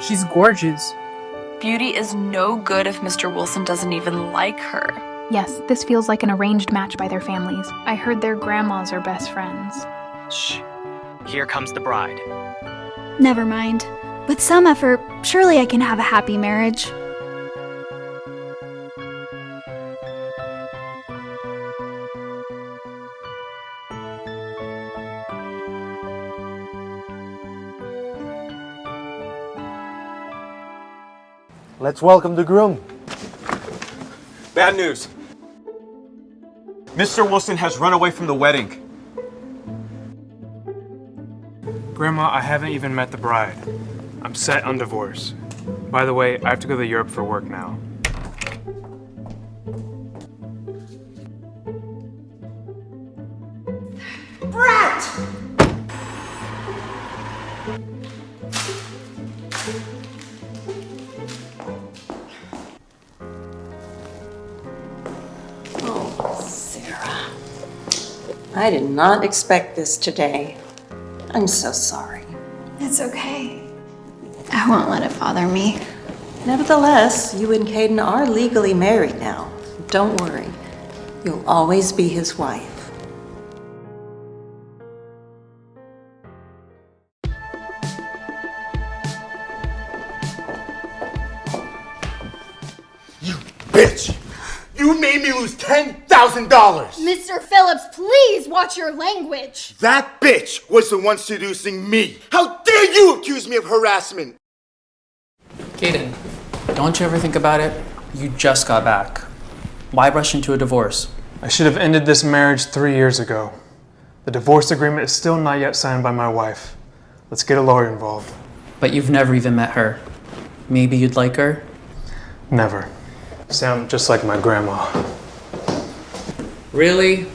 She's gorgeous. Beauty is no good if Mr. Wilson doesn't even like her. Yes, this feels like an arranged match by their families. I heard their grandmas are best friends. Shh. Here comes the bride. Never mind. With some effort, surely I can have a happy marriage. Let's welcome the groom. Bad news. Mr. Wilson has run away from the wedding. Grandma, I haven't even met the bride. I'm set on divorce. By the way, I have to go to Europe for work now. Sara, I did not expect this today. I'm so sorry. It's okay. I won't let it bother me. Nevertheless, you and Kayden are legally married now. Don't worry. You'll always be his wife. You bitch! You made me lose $10,000! Mr. Phillips, please watch your language! That bitch was the one seducing me! How dare you accuse me of harassment! Kayden, don't you ever think about it? You just got back. Why rush into a divorce? I should have ended this marriage 3 years ago. The divorce agreement is still not yet signed by my wife. Let's get a lawyer involved. But you've never even met her. Maybe you'd like her? Never. Sound just like my grandma. Really?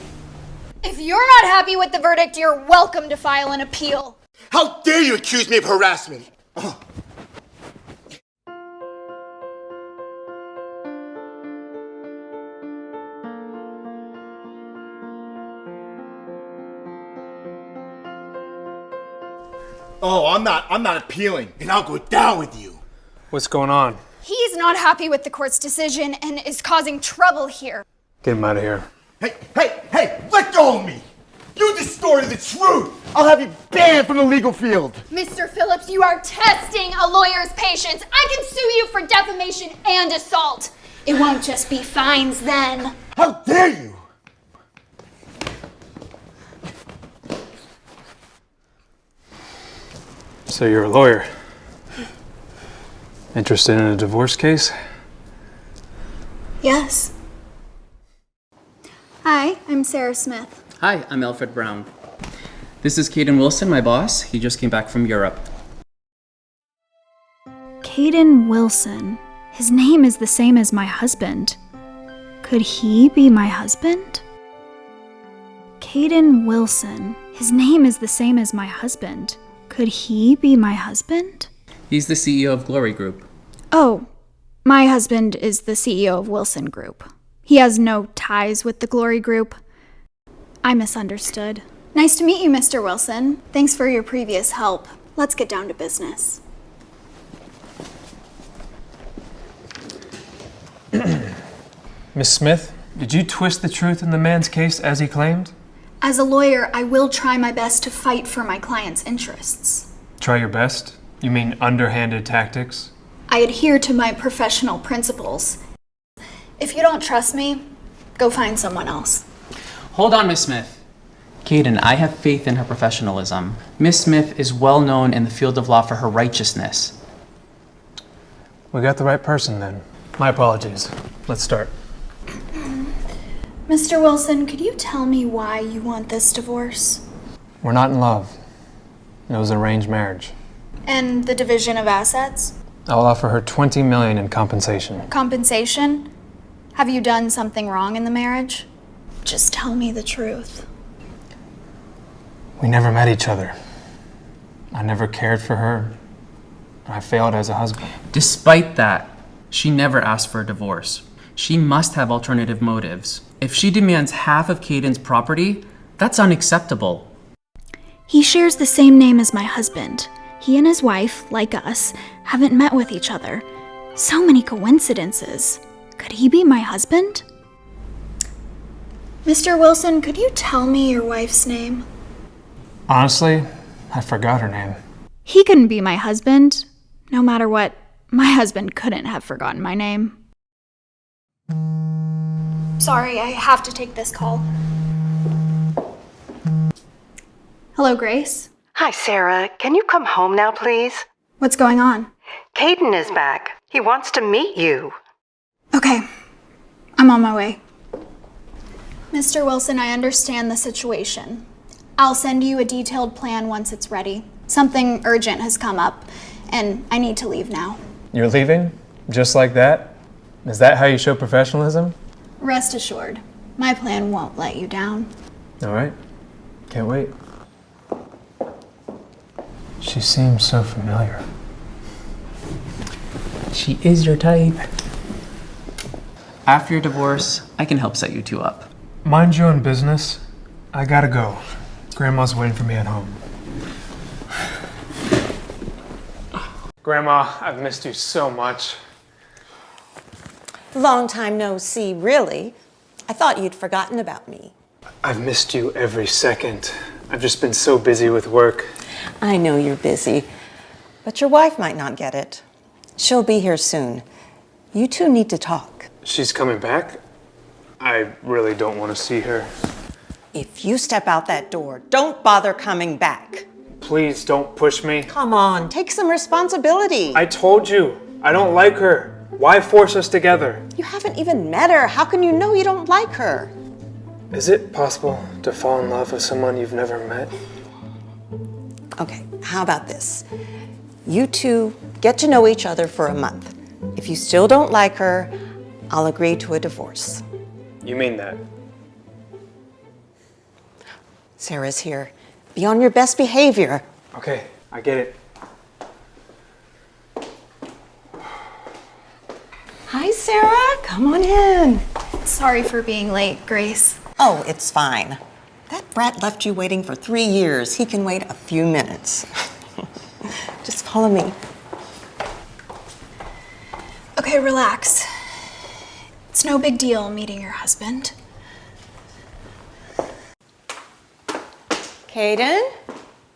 If you're not happy with the verdict, you're welcome to file an appeal. How dare you accuse me of harassment! Oh. Oh, I'm not appealing, and I'll go down with you. What's going on? He's not happy with the court's decision and is causing trouble here. Get him out of here. Hey, let go of me! You distorted the truth! I'll have you banned from the legal field! Mr. Phillips, you are testing a lawyer's patience. I can sue you for defamation and assault. It won't just be fines then. How dare you! So you're a lawyer. Interested in a divorce case? Yes. Hi, I'm Sara Smith. Hi, I'm Alfred Brown. This is Kayden Wilson, my boss. He just came back from Europe. Kayden Wilson. His name is the same as my husband. Could he be my husband? Kayden Wilson. His name is the same as my husband. Could he be my husband? He's the CEO of Glory Group. Oh, my husband is the CEO of Wilson Group. He has no ties with the Glory Group. I misunderstood. Nice to meet you, Mr. Wilson. Thanks for your previous help. Let's get down to business. Miss Smith, did you twist the truth in the man's case as he claimed? As a lawyer, I will try my best to fight for my client's interests. Try your best? You mean underhanded tactics? I adhere to my professional principles. If you don't trust me, go find someone else. Hold on, Miss Smith. Kayden, I have faith in her professionalism. Miss Smith is well known in the field of law for her righteousness. We got the right person then. My apologies. Let's start. Mr. Wilson, could you tell me why you want this divorce? We're not in love. It was an arranged marriage. And the division of assets? I'll offer her $20 million in compensation. Compensation? Have you done something wrong in the marriage? Just tell me the truth. We never met each other. I never cared for her. I failed as a husband. Despite that, she never asked for a divorce. She must have alternative motives. If she demands half of Kayden's property, that's unacceptable. He shares the same name as my husband. He and his wife, like us, haven't met with each other. So many coincidences. Could he be my husband? Mr. Wilson, could you tell me your wife's name? Honestly, I forgot her name. He couldn't be my husband. No matter what, my husband couldn't have forgotten my name. Sorry, I have to take this call. Hello, Grace. Hi, Sara. Can you come home now, please? What's going on? Kayden is back. He wants to meet you. Okay, I'm on my way. Mr. Wilson, I understand the situation. I'll send you a detailed plan once it's ready. Something urgent has come up, and I need to leave now. You're leaving? Just like that? Is that how you show professionalism? Rest assured, my plan won't let you down. All right. Can't wait. She seems so familiar. She is your type. After your divorce, I can help set you two up. Mind your own business. I gotta go. Grandma's waiting for me at home. Grandma, I've missed you so much. Long time no see, really. I thought you'd forgotten about me. I've missed you every second. I've just been so busy with work. I know you're busy, but your wife might not get it. She'll be here soon. You two need to talk. She's coming back? I really don't want to see her. If you step out that door, don't bother coming back. Please don't push me. Come on, take some responsibility. I told you, I don't like her. Why force us together? You haven't even met her. How can you know you don't like her? Is it possible to fall in love with someone you've never met? Okay, how about this? You two get to know each other for a month. If you still don't like her, I'll agree to a divorce. You mean that? Sarah's here. Be on your best behavior. Okay, I get it. Hi, Sara. Come on in. Sorry for being late, Grace. Oh, it's fine. That brat left you waiting for 3 years. He can wait a few minutes. Just follow me. Okay, relax. It's no big deal meeting your husband. Kayden,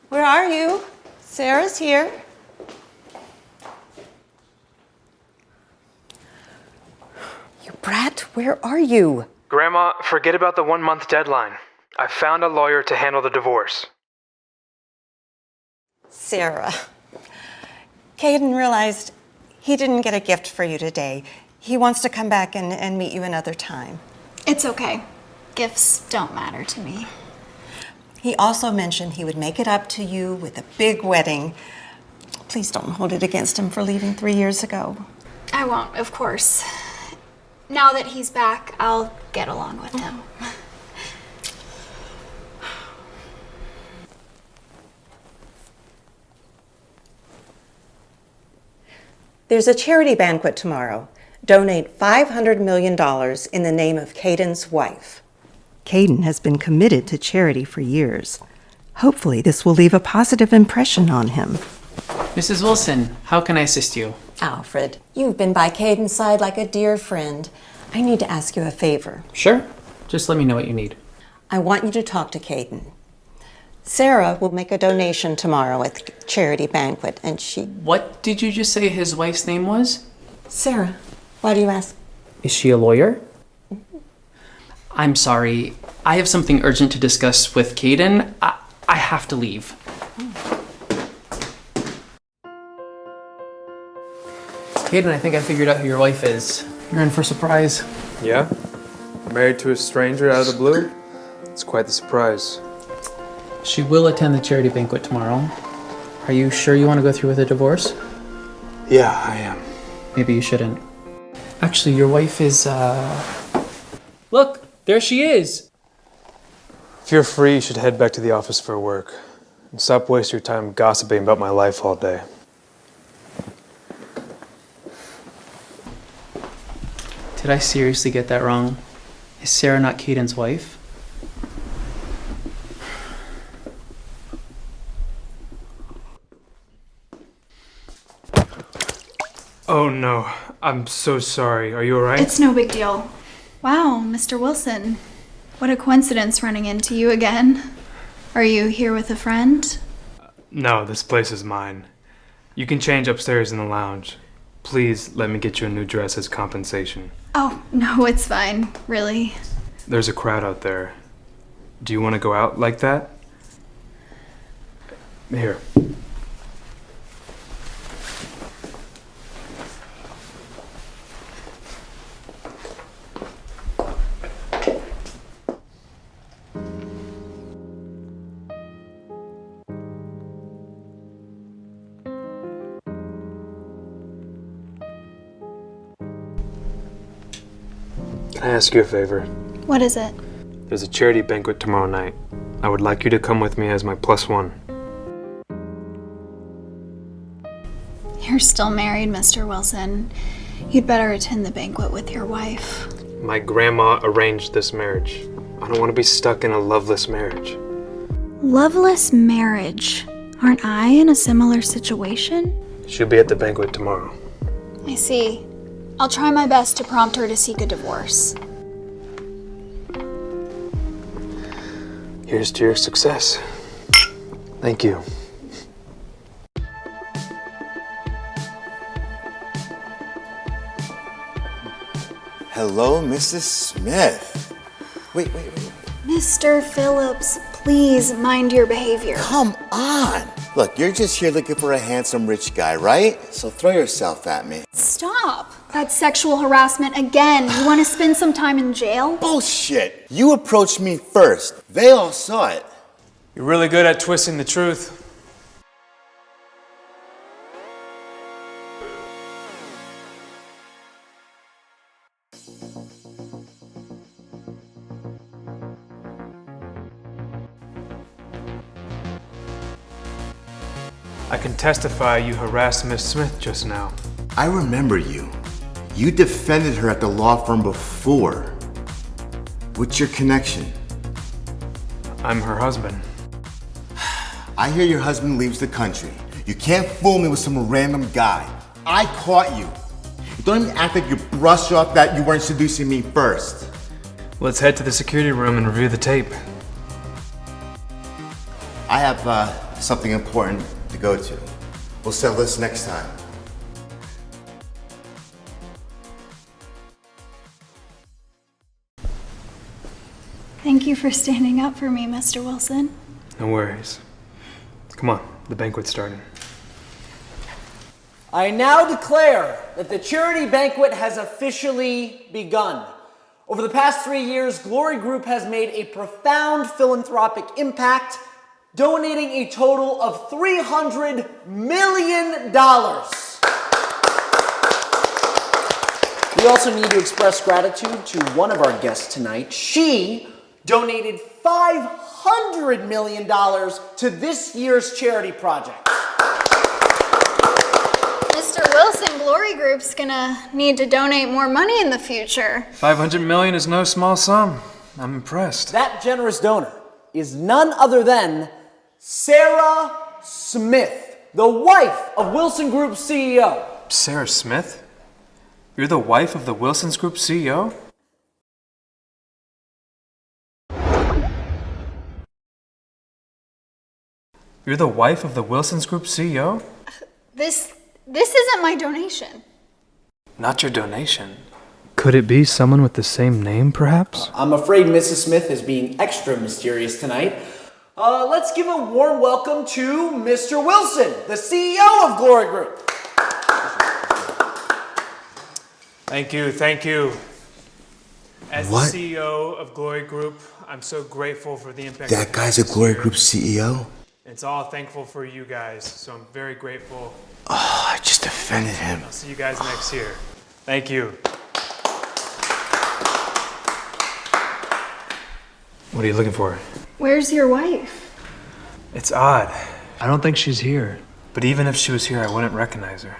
where are you? Sarah's here. You brat, where are you? Grandma, forget about the 1-month deadline. I found a lawyer to handle the divorce. Sara, Kayden realized he didn't get a gift for you today. He wants to come back and meet you another time. It's okay. Gifts don't matter to me. He also mentioned he would make it up to you with a big wedding. Please don't hold it against him for leaving 3 years ago. I won't, of course. Now that he's back, I'll get along with him. There's a charity banquet tomorrow. Donate $500 million in the name of Kayden's wife. Kayden has been committed to charity for years. Hopefully this will leave a positive impression on him. Mrs. Wilson, how can I assist you? Alfred, you've been by Kayden's side like a dear friend. I need to ask you a favor. Sure. Just let me know what you need. I want you to talk to Kayden. Sara will make a donation tomorrow at the charity banquet, and she... What did you just say his wife's name was? Sara, why do you ask? Is she a lawyer? I'm sorry. I have something urgent to discuss with Kayden. I have to leave. Kayden, I think I figured out who your wife is. You're in for a surprise. Yeah? Married to a stranger out of the blue? It's quite the surprise. She will attend the charity banquet tomorrow. Are you sure you want to go through with a divorce? Yeah, I am. Maybe you shouldn't. Actually, your wife is, Look, there she is! If you're free, you should head back to the office for work. And stop wasting your time gossiping about my life all day. Did I seriously get that wrong? Is Sara not Kayden's wife? Oh no, I'm so sorry. Are you alright? It's no big deal. Wow, Mr. Wilson. What a coincidence running into you again. Are you here with a friend? No, this place is mine. You can change upstairs in the lounge. Please let me get you a new dress as compensation. Oh, no, it's fine, really. There's a crowd out there. Do you want to go out like that? Here. Can I ask you a favor? What is it? There's a charity banquet tomorrow night. I would like you to come with me as my +1. You're still married, Mr. Wilson. You'd better attend the banquet with your wife. My grandma arranged this marriage. I don't want to be stuck in a loveless marriage. Loveless marriage. Aren't I in a similar situation? She'll be at the banquet tomorrow. I see. I'll try my best to prompt her to seek a divorce. Here's to your success. Thank you. Hello, Mrs. Smith. Wait. Mr. Phillips, please mind your behavior. Come on. Look, you're just here looking for a handsome rich guy, right? So throw yourself at me. Stop. That's sexual harassment again. You want to spend some time in jail? Bullshit. You approached me first. They all saw it. You're really good at twisting the truth. I can testify you harassed Miss Smith just now. I remember you. You defended her at the law firm before. What's your connection? I'm her husband. I hear your husband leaves the country. You can't fool me with some random guy. I caught you. You don't even act like you brush off that you weren't seducing me first. Let's head to the security room and review the tape. I have something important to go to. We'll settle this next time. Thank you for standing up for me, Mr. Wilson. No worries. Come on, the banquet's starting. I now declare that the charity banquet has officially begun. Over the past 3 years, Glory Group has made a profound philanthropic impact, donating a total of $300 million. We also need to express gratitude to one of our guests tonight. She donated $500 million to this year's charity project. Mr. Wilson, Glory Group's gonna need to donate more money in the future. $500 million is no small sum. I'm impressed. That generous donor is none other than Sara Smith, the wife of Wilson Group's CEO. Sara Smith? You're the wife of the Wilson's Group CEO? You're the wife of the Wilson's Group CEO? This isn't my donation. Not your donation. Could it be someone with the same name, perhaps? I'm afraid Mrs. Smith is being extra mysterious tonight. Let's give a warm welcome to Mr. Wilson, the CEO of Glory Group. Thank you. As What? the CEO of Glory Group, I'm so grateful for the impact. That guy's a Glory Group CEO? It's all thankful for you guys, so I'm very grateful. Oh, I just offended him. I'll see you guys next year. Thank you. What are you looking for? Where's your wife? It's odd. I don't think she's here. But even if she was here, I wouldn't recognize her.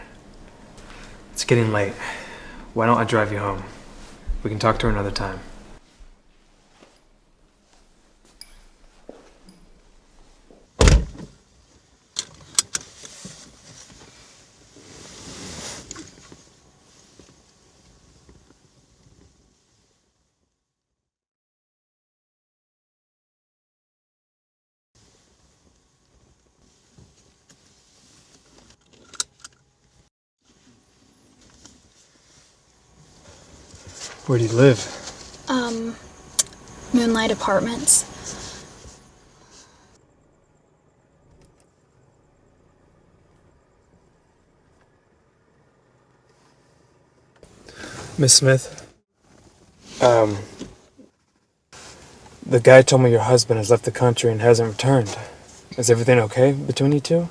It's getting late. Why don't I drive you home? We can talk to her another time. Where do you live? Moonlight Apartments. Miss Smith? The guy told me your husband has left the country and hasn't returned. Is everything okay between you two?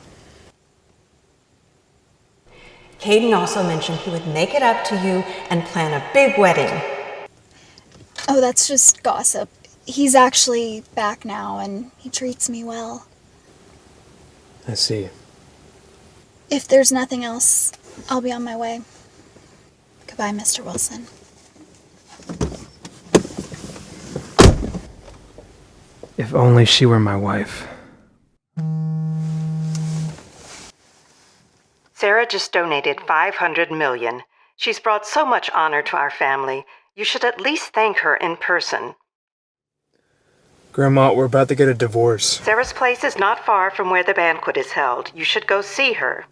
Kayden also mentioned he would make it up to you and plan a big wedding. Oh, that's just gossip. He's actually back now, and he treats me well. I see. If there's nothing else, I'll be on my way. Goodbye, Mr. Wilson. If only she were my wife. Sara just donated $500 million. She's brought so much honor to our family. You should at least thank her in person. Grandma, we're about to get a divorce. Sara's place is not far from where the banquet is held. You should go see her.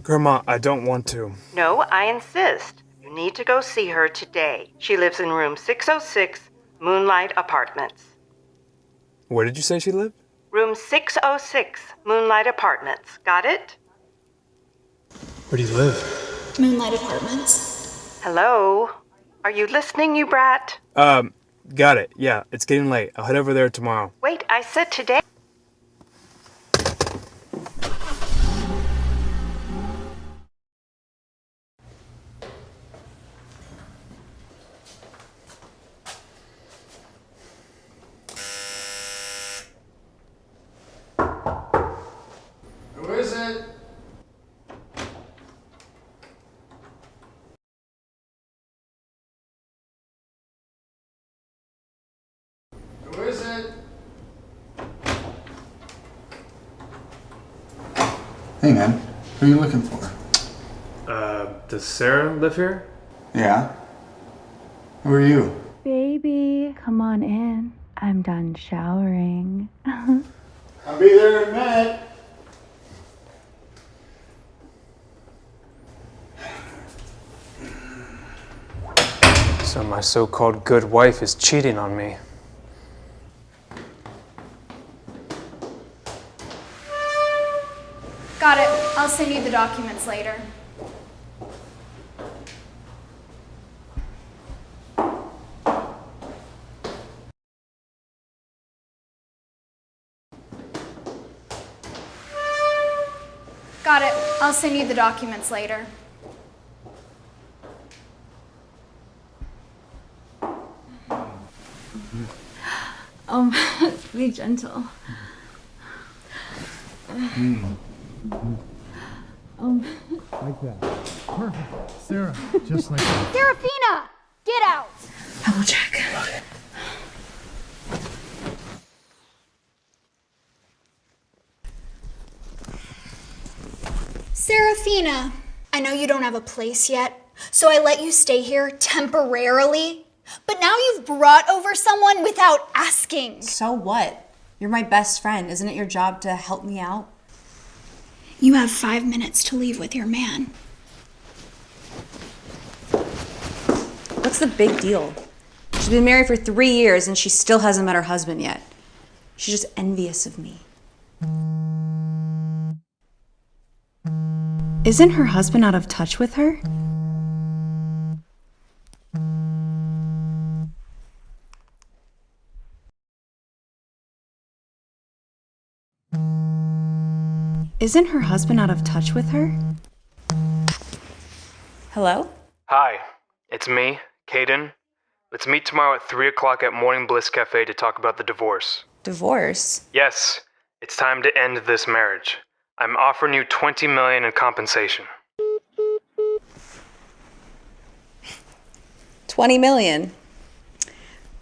Grandma, I don't want to. No, I insist. You need to go see her today. She lives in room 606, Moonlight Apartments. Where did you say she lived? Room 606, Moonlight Apartments. Got it? Where do you live? Moonlight Apartments. Hello? Are you listening, you brat? Got it. Yeah, it's getting late. I'll head over there tomorrow. Wait, I said today. Who is it? Who is it? Hey man, who are you looking for? Does Sara live here? Yeah. Who are you? Baby, come on in. I'm done showering. I'll be there in a minute. So my so-called good wife is cheating on me. Got it. I'll send you the documents later. Got it. I'll send you the documents later. Be gentle. Like that. Perfect. Sara, just like that. Serafina, get out! I will check. Serafina, I know you don't have a place yet, so I let you stay here temporarily. But now you've brought over someone without asking. So what? You're my best friend. Isn't it your job to help me out? You have 5 minutes to leave with your man. What's the big deal? She's been married for 3 years and she still hasn't met her husband yet. She's just envious of me. Isn't her husband out of touch with her? Isn't her husband out of touch with her? Hello? Hi, it's me, Kayden. Let's meet tomorrow at 3 o'clock at Morning Bliss Cafe to talk about the divorce. Divorce? Yes, It's time to end this marriage. I'm offering you $20 million in compensation. 20 million.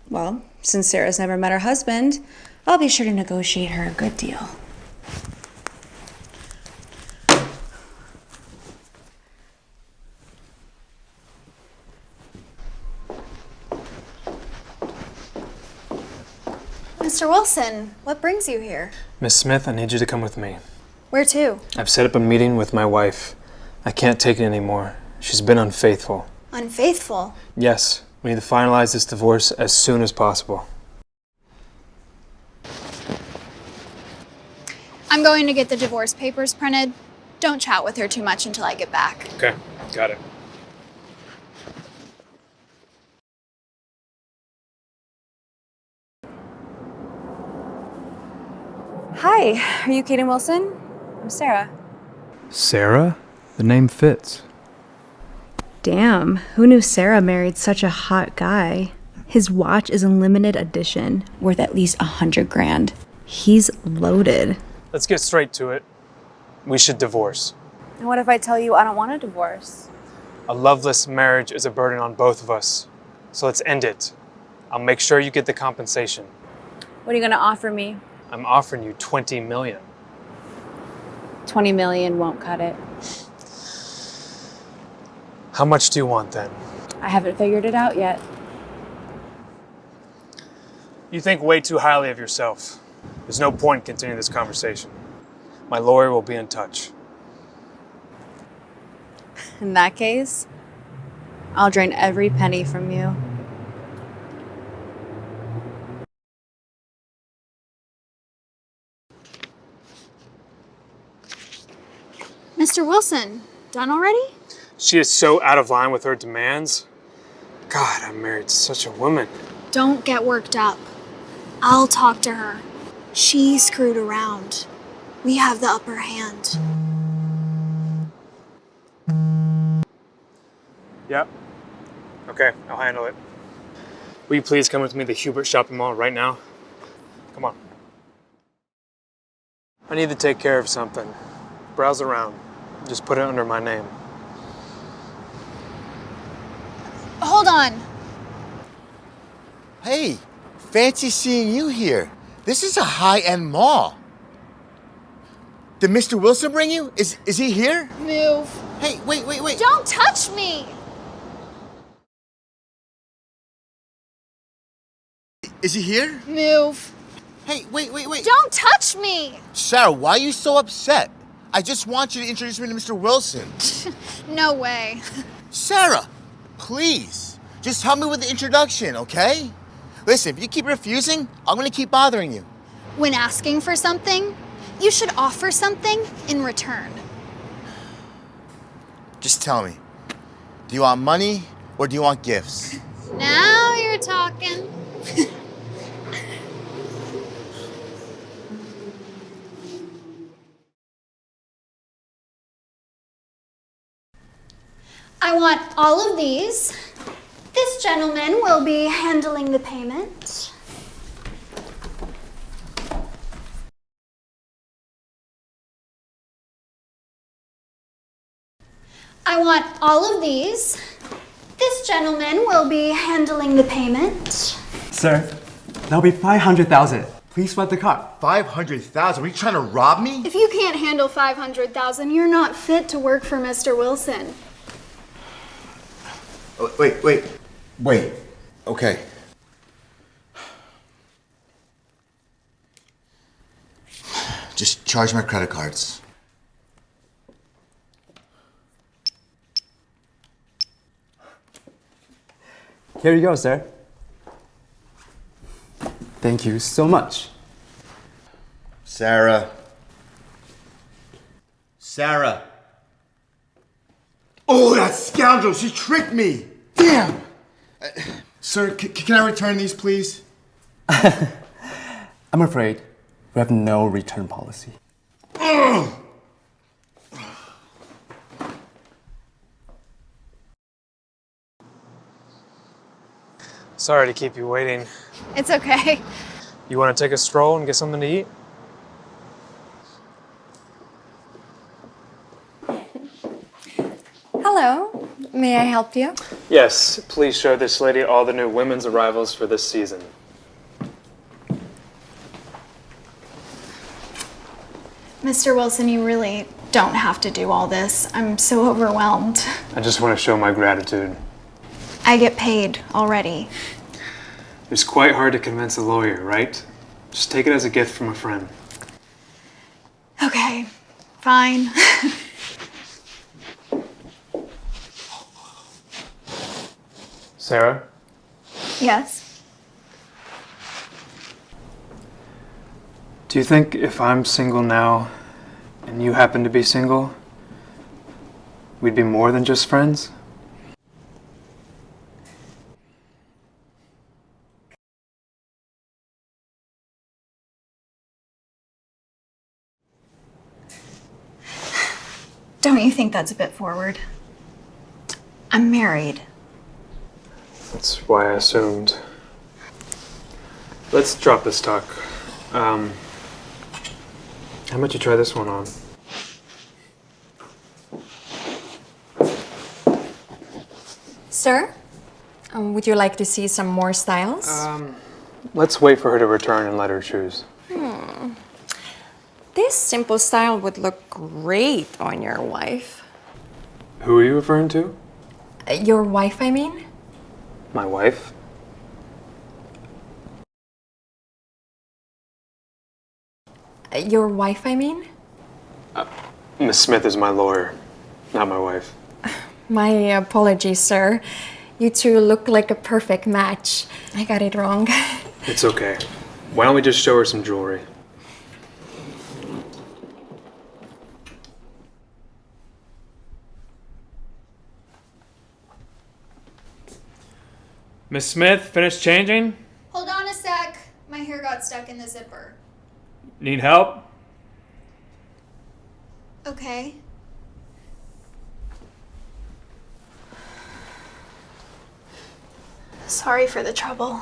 Well, since Sarah's never met her husband, I'll be sure to negotiate her a good deal. Mr. Wilson, what brings you here? Miss Smith, I need you to come with me. Where to? I've set up a meeting with my wife. I can't take it anymore. She's been unfaithful. Unfaithful? Yes, we need to finalize this divorce as soon as possible. I'm going to get the divorce papers printed. Don't chat with her too much until I get back. Okay, got it. Hi, are you Kayden Wilson? I'm Sara. Sara? The name fits. Damn, who knew Sara married such a hot guy? His watch is a limited edition, worth at least $100,000. He's loaded. Let's get straight to it. We should divorce. And what if I tell you I don't want a divorce? A loveless marriage is a burden on both of us. So let's end it. I'll make sure you get the compensation. What are you gonna offer me? I'm offering you $20 million. 20 million won't cut it. How much do you want then? I haven't figured it out yet. You think way too highly of yourself. There's no point in continuing this conversation. My lawyer will be in touch. In that case, I'll drain every penny from you. Mr. Wilson, done already? She is so out of line with her demands. God, I married such a woman. Don't get worked up. I'll talk to her. She screwed around. We have the upper hand. Yep. Okay, I'll handle it. Will you please come with me to the Hubert shopping mall right now? Come on. I need to take care of something. Browse around. Just put it under my name. Hold on. Hey, fancy seeing you here. This is a high-end mall. Did Mr. Wilson bring you? Is he here? Move. Hey, wait. Don't touch me! Is he here? Move. Hey, wait. Don't touch me! Sara, why are you so upset? I just want you to introduce me to Mr. Wilson. No way. Sara, please. Just help me with the introduction, okay? Listen, if you keep refusing, I'm gonna keep bothering you. When asking for something, you should offer something in return. Just tell me, do you want money or do you want gifts? Now you're talking. I want all of these. This gentleman will be handling the payment. I want all of these. This gentleman will be handling the payment. Sir, that'll be 500,000. Please swipe the card. 500,000? Are you trying to rob me? If you can't handle 500,000, you're not fit to work for Mr. Wilson. Oh, wait. Okay. Just charge my credit cards. Here you go, sir. Thank you so much. Sara. Oh, that scoundrel! She tricked me! Damn! Sir, can I return these, please? I'm afraid we have no return policy. Ugh! Sorry to keep you waiting. It's okay. You want to take a stroll and get something to eat? Hello. May I help you? Yes, please show this lady all the new women's arrivals for this season. Mr. Wilson, you really don't have to do all this. I'm so overwhelmed. I just want to show my gratitude. I get paid already. It's quite hard to convince a lawyer, right? Just take it as a gift from a friend. Okay, fine. Sarah? Yes? Do you think if I'm single now, and you happen to be single, we'd be more than just friends? Don't you think that's a bit forward? I'm married. That's why I assumed. Let's drop this talk. How about you try this one on? Sir, would you like to see some more styles? Let's wait for her to return and let her choose. This simple style would look great on your wife. Who are you referring to? Your wife, I mean? My wife? Your wife, I mean? Miss Smith is my lawyer, not my wife. My apologies, sir. You two look like a perfect match. I got it wrong. It's okay. Why don't we just show her some jewelry? Miss Smith, finished changing? Hold on a sec. My hair got stuck in the zipper. Need help? Okay. Sorry for the trouble.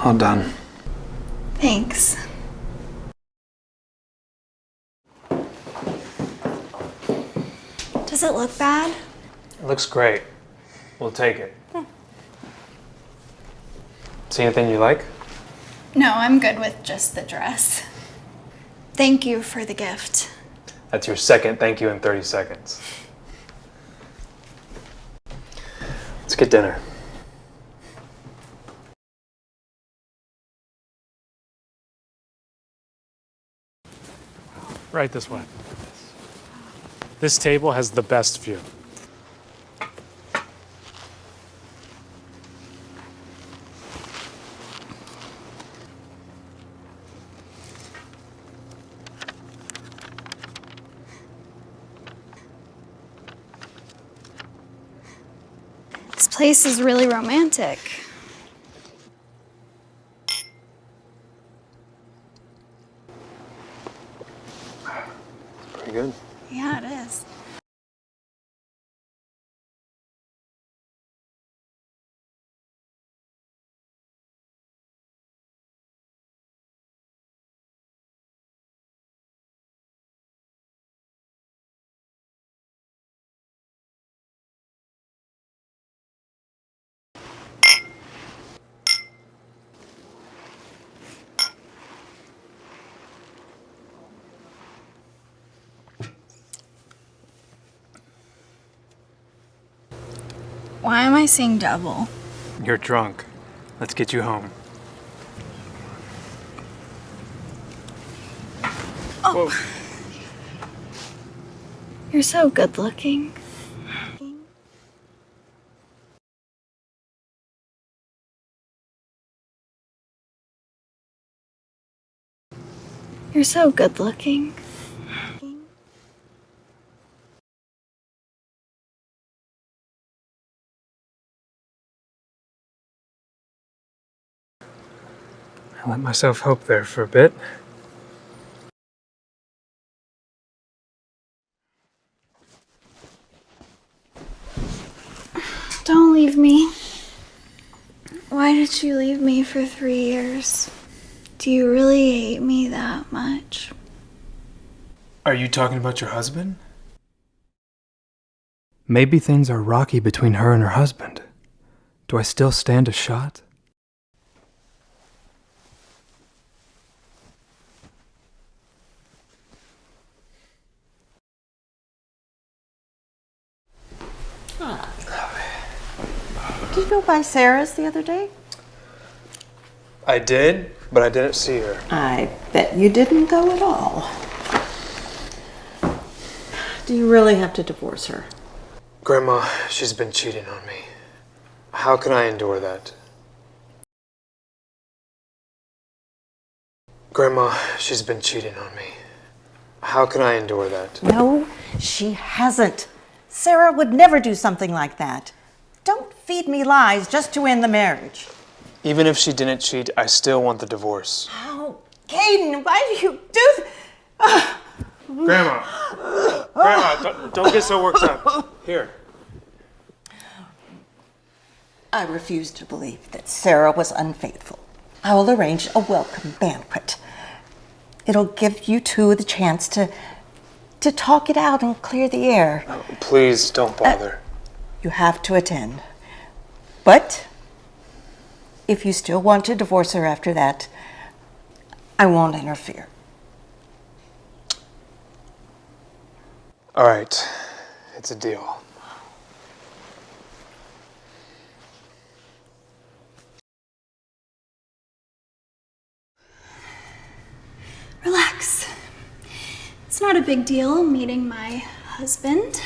All done. Thanks. Does it look bad? It looks great. We'll take it. See anything you like? No, I'm good with just the dress. Thank you for the gift. That's your second thank you in 30 seconds. Let's get dinner. Right this way. This table has the best view. This place is really romantic. Pretty good. Yeah, it is. Why am I seeing double? You're drunk. Let's get you home. Oh. Whoa. You're so good looking. You're so good looking. I let myself hope there for a bit. Don't leave me. Why did you leave me for 3 years? Do you really hate me that much? Are you talking about your husband? Maybe things are rocky between her and her husband. Do I still stand a shot? Did you go by Sara's the other day? I did, but I didn't see her. I bet you didn't go at all. Do you really have to divorce her? Grandma, she's been cheating on me. How can I endure that? Grandma, she's been cheating on me. How can I endure that? No, she hasn't. Sara would never do something like that. Don't feed me lies just to end the marriage. Even if she didn't cheat, I still want the divorce. Oh, Kayden, why do you do that? Grandma! Grandma, don't get so worked up. Here. I refuse to believe that Sara was unfaithful. I will arrange a welcome banquet. It'll give you two the chance to talk it out and clear the air. Please don't bother. You have to attend. But if you still want to divorce her after that, I won't interfere. All right, it's a deal. Relax. It's not a big deal meeting my husband.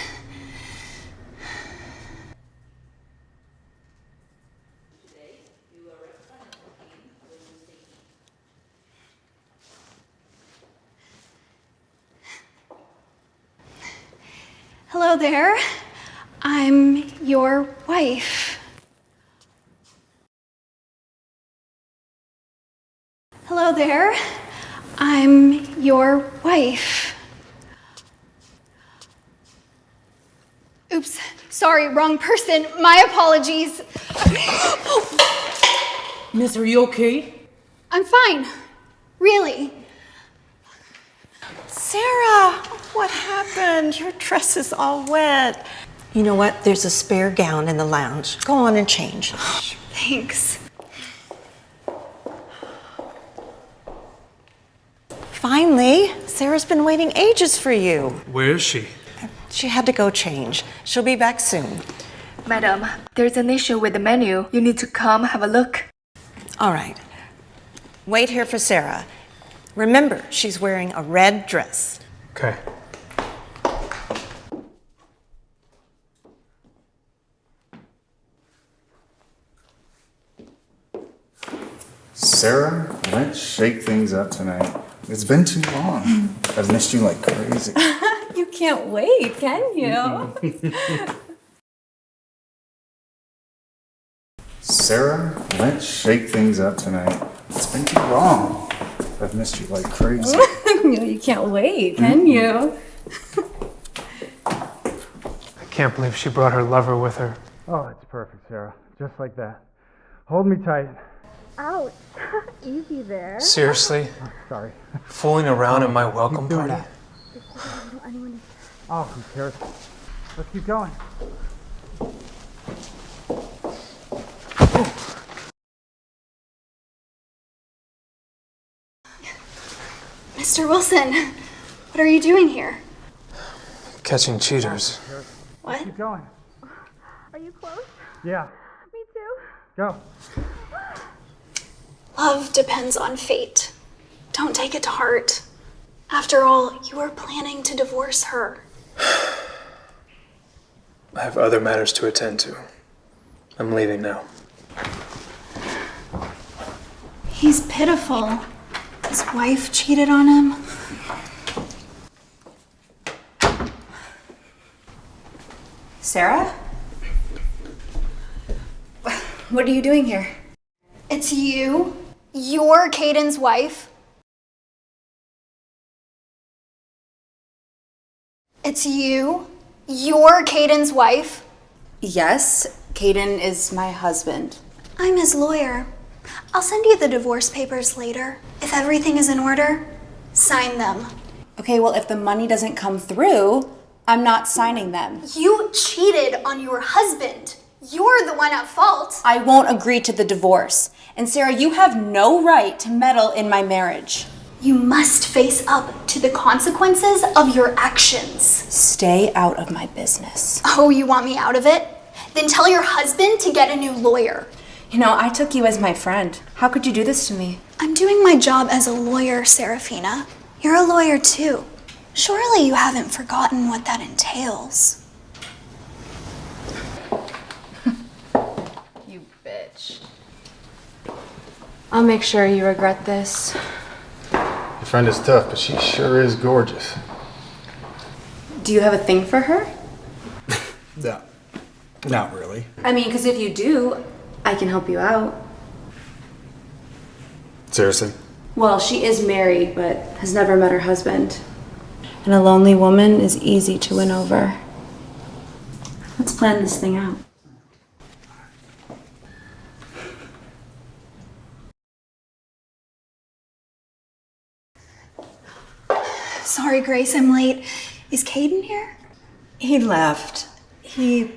Hello there. I'm your wife. Hello there. I'm your wife. Oops, sorry, wrong person. My apologies. Miss, are you okay? I'm fine. Really. Sara, what happened? Your dress is all wet. You know what? There's a spare gown in the lounge. Go on and change. Thanks. Finally, Sarah's been waiting ages for you. Where is she? She had to go change. She'll be back soon. Madam, there's an issue with the menu. You need to come have a look. All right. Wait here for Sara. Remember, she's wearing a red dress. Okay. Sara, let's shake things up tonight. It's been too long. I've missed you like crazy. You can't wait, can you? Sara, let's shake things up tonight. It's been too long. I've missed you like crazy. You can't wait, can you? I can't believe she brought her lover with her. Oh, it's perfect, Sara. Just like that. Hold me tight. Ouch. Easy there. Seriously? Oh, sorry. Fooling around at my welcome Keep doing party? that. Oh, who cares? Let's keep going. Mr. Wilson, what are you doing here? Catching cheaters. What? Keep going. Are you close? Yeah. Me too. Go. Love depends on fate. Don't take it to heart. After all, you were planning to divorce her. I have other matters to attend to. I'm leaving now. He's pitiful. His wife cheated on him. Sara? What are you doing here? It's you? You're Kayden's wife? It's you? You're Kayden's wife? Yes, Kayden is my husband. I'm his lawyer. I'll send you the divorce papers later. If everything is in order, sign them. Okay, well, if the money doesn't come through, I'm not signing them. You cheated on your husband. You're the one at fault. I won't agree to the divorce. And Sarah, you have no right to meddle in my marriage. You must face up to the consequences of your actions. Stay out of my business. Oh, you want me out of it? Then tell your husband to get a new lawyer. You know, I took you as my friend. How could you do this to me? I'm doing my job as a lawyer, Serafina. You're a lawyer too. Surely you haven't forgotten what that entails. You bitch. I'll make sure you regret this. Your friend is tough, but she sure is gorgeous. Do you have a thing for her? No, not really. I mean, because if you do, I can help you out. Seriously? Well, she is married, but has never met her husband. And a lonely woman is easy to win over. Let's plan this thing out. Sorry, Grace, I'm late. Is Kayden here? He left. He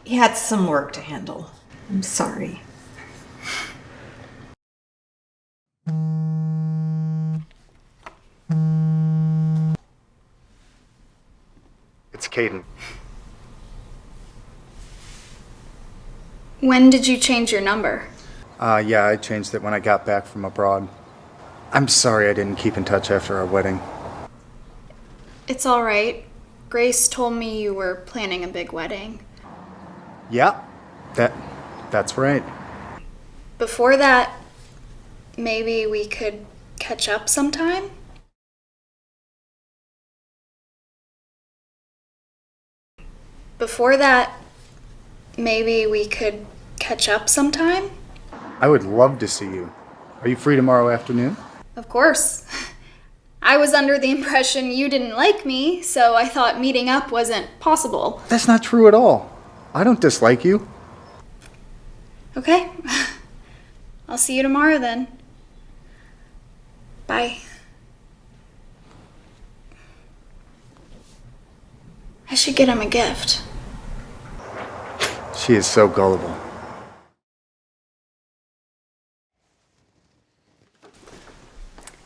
had some work to handle. I'm sorry. It's Kayden. When did you change your number? Yeah, I changed it when I got back from abroad. I'm sorry I didn't keep in touch after our wedding. It's all right. Grace told me you were planning a big wedding. Yeah, that's right. Before that, maybe we could catch up sometime? Before that, maybe we could catch up sometime? I would love to see you. Are you free tomorrow afternoon? Of course. I was under the impression you didn't like me, so I thought meeting up wasn't possible. That's not true at all. I don't dislike you. Okay. I'll see you tomorrow then. Bye. I should get him a gift. She is so gullible.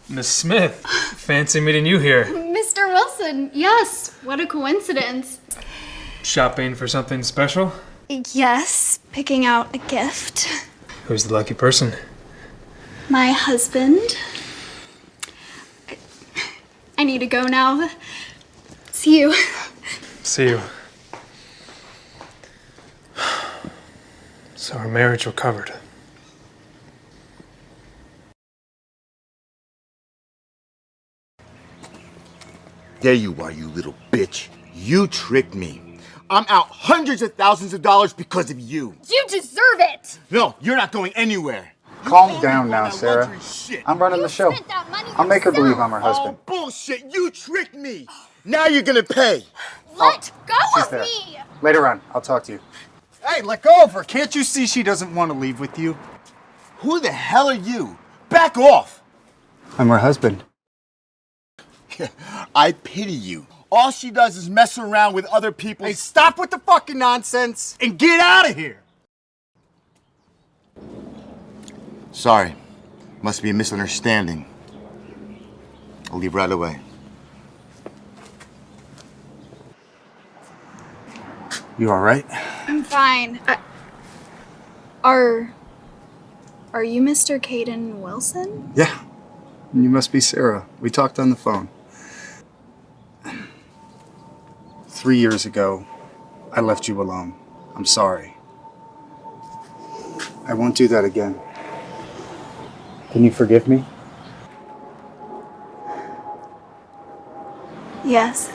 Miss Smith, fancy meeting you here. Mr. Wilson, yes. What a coincidence. Shopping for something special? Yes, picking out a gift. Who's the lucky person? My husband. I need to go now. See you. See you. So our marriage recovered. There you are, you little bitch. You tricked me. I'm out hundreds of thousands of dollars because of you. You deserve it! No, you're not going anywhere. Calm down now, Sarah. I'm running the show. I'll make her believe I'm her husband. Oh, bullshit. You tricked me. Now you're gonna pay. Let go She's of there. me! Later on, I'll talk to you. Hey, let go of her. Can't you see she doesn't want to leave with you? Who the hell are you? Back off. I'm her husband. I pity you. All she does is mess around with other people. Hey, stop with the fucking nonsense and get out of here. Sorry. Must be a misunderstanding. I'll leave right away. You all right? I'm fine. Are you Mr. Kayden Wilson? Yeah. You must be Sara. We talked on the phone. 3 years ago, I left you alone. I'm sorry. I won't do that again. Can you forgive me? Yes.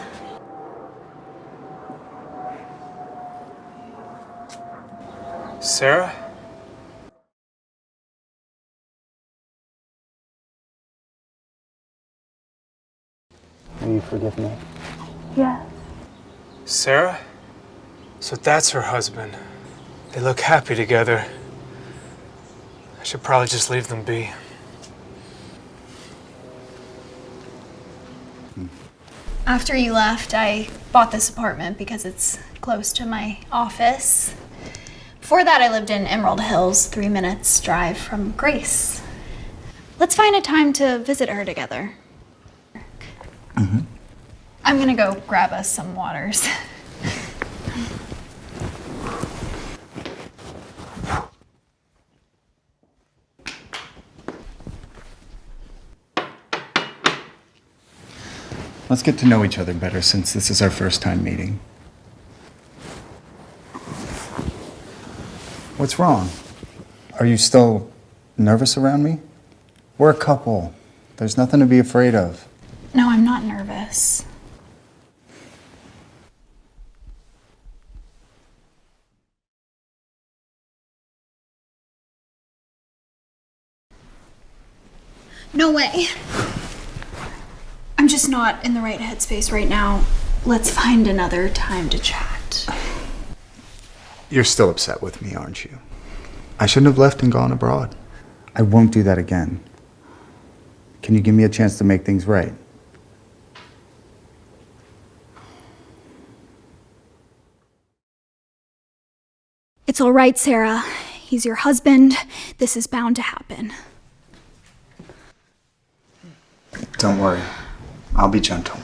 Sara? Will you forgive me? Yes. Sara? So that's her husband. They look happy together. I should probably just leave them be. After you left, I bought this apartment because it's close to my office. Before that, I lived in Emerald Hills, 3 minutes drive from Grace. Let's find a time to visit her together. I'm gonna go grab us some waters. Let's get to know each other better since this is our first time meeting. What's wrong? Are you still nervous around me? We're a couple. There's nothing to be afraid of. No, I'm not nervous. No way. I'm just not in the right headspace right now. Let's find another time to chat. You're still upset with me, aren't you? I shouldn't have left and gone abroad. I won't do that again. Can you give me a chance to make things right? It's all right, Sara. He's your husband. This is bound to happen. Don't worry. I'll be gentle.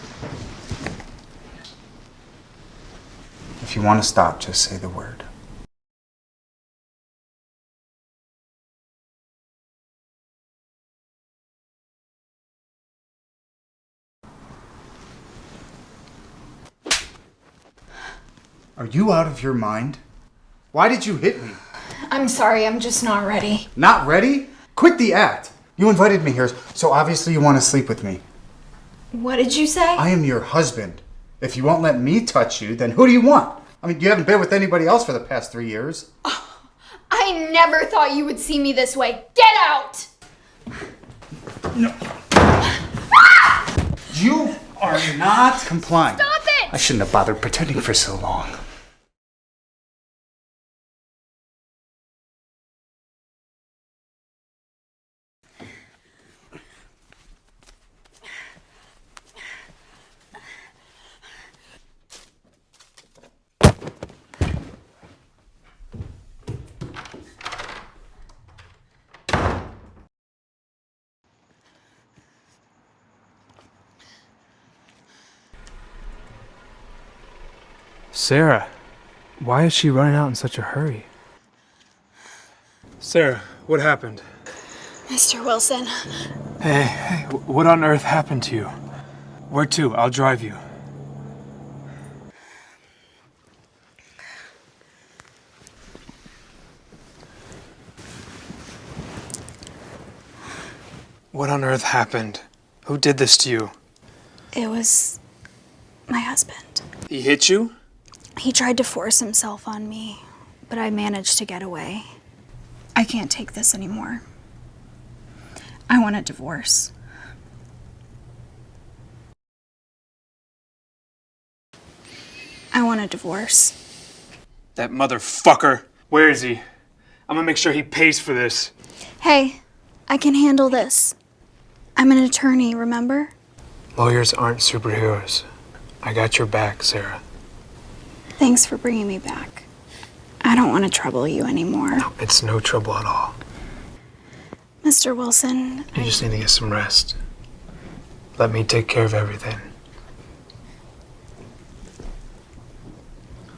If you want to stop, just say the word. Are you out of your mind? Why did you hit me? I'm sorry, I'm just not ready. Not ready? Quit the act. You invited me here, so obviously you want to sleep with me. What did you say? I am your husband. If you won't let me touch you, then who do you want? I mean, you haven't been with anybody else for the past 3 years. I never thought you would see me this way. Get out! No. You are not complying. Stop it! I shouldn't have bothered pretending for so long. Sara, why is she running out in such a hurry? Sara, what happened? Mr. Wilson. Hey, what on earth happened to you? Where to? I'll drive you. What on earth happened? Who did this to you? It was my husband. He hit you? He tried to force himself on me, but I managed to get away. I can't take this anymore. I want a divorce. I want a divorce. That motherfucker. Where is he? I'm gonna make sure he pays for this. Hey, I can handle this. I'm an attorney, remember? Lawyers aren't superheroes. I got your back, Sara. Thanks for bringing me back. I don't want to trouble you anymore. No, it's no trouble at all. Mr. Wilson, You just need to get some rest. Let me take care of everything.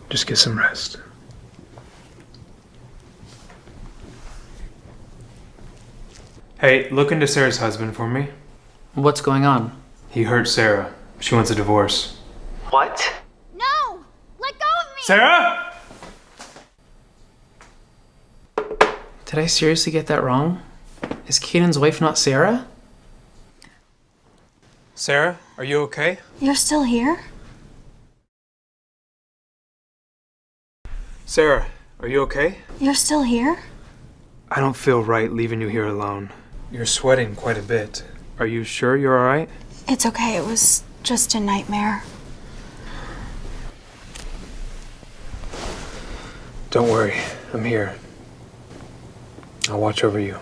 Just get some rest. Hey, look into Sara's husband for me. What's going on? He hurt Sara. She wants a divorce. What? No! Let go of me! Sara! Did I seriously get that wrong? Is Kayden's wife not Sara? Sara, are you okay? You're still here? Sara, are you okay? You're still here? I don't feel right leaving you here alone. You're sweating quite a bit. Are you sure you're alright? It's okay, it was just a nightmare. Don't worry, I'm here. I'll watch over you.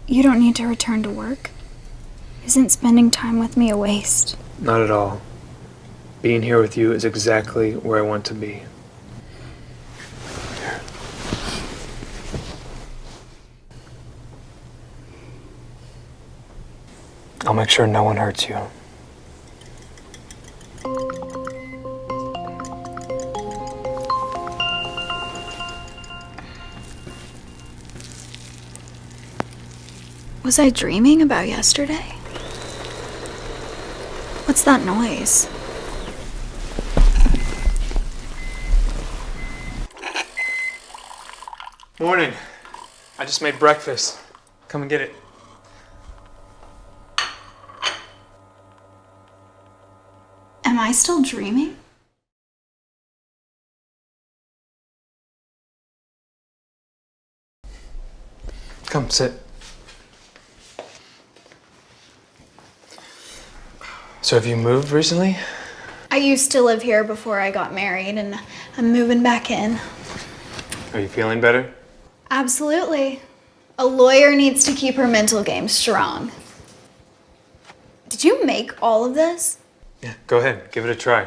You don't need to return to work. Isn't spending time with me a waste? Not at all. Being here with you is exactly where I want to be. Here. I'll make sure no one hurts you. Was I dreaming about yesterday? What's that noise? Morning. I just made breakfast. Come and get it. Am I still dreaming? Come, sit. So have you moved recently? I used to live here before I got married, and I'm moving back in. Are you feeling better? Absolutely. A lawyer needs to keep her mental game strong. Did you make all of this? Yeah, go ahead. Give it a try.